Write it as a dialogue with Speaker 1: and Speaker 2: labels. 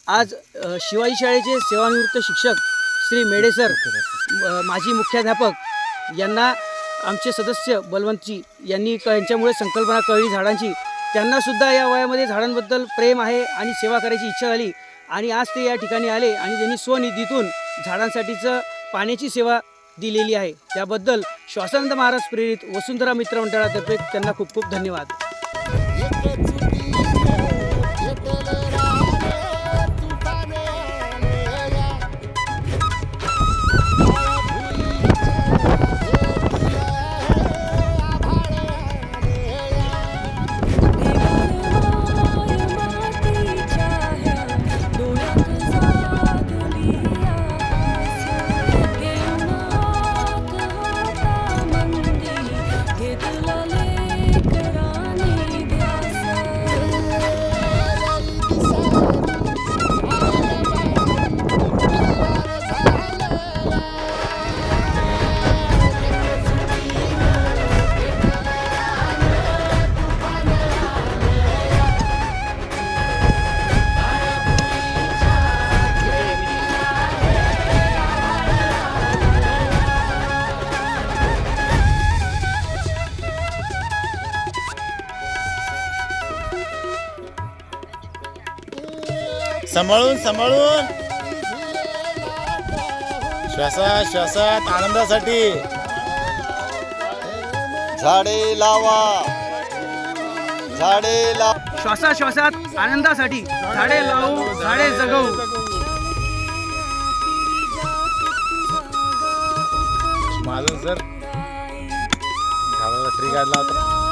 Speaker 1: आज शिवाजी शाळेचे सेवानिवृत्त शिक्षक श्री मेढे सर, माजी मुख्याध्यापक यांना आमचे सदस्य बलवंतजी यांनी यांच्यामुळे संकल्पना कळली झाडांची. त्यांनासुद्धा या वयामध्ये झाडांबद्दल प्रेम आहे आणि सेवा करायची इच्छा झाली आणि आज ते या ठिकाणी आले आणि त्यांनी स्वनिधीतून झाडांसाठीचं पाण्याची सेवा दिलेली आहे. त्याबद्दल श्वासानंद महाराज प्रेरित वसुंधरा मित्र मंडळातर्फे त्यांना खूप खूप धन्यवाद.
Speaker 2: सांभाळून सांभाळून श्वासात आनंदासाठी
Speaker 3: झाडे लावा, झाडे लावा.
Speaker 1: श्वासात आनंदासाठी झाडे लावू, झाडे जगवू.
Speaker 2: माझं सर झाडाला ट्री काढला होता.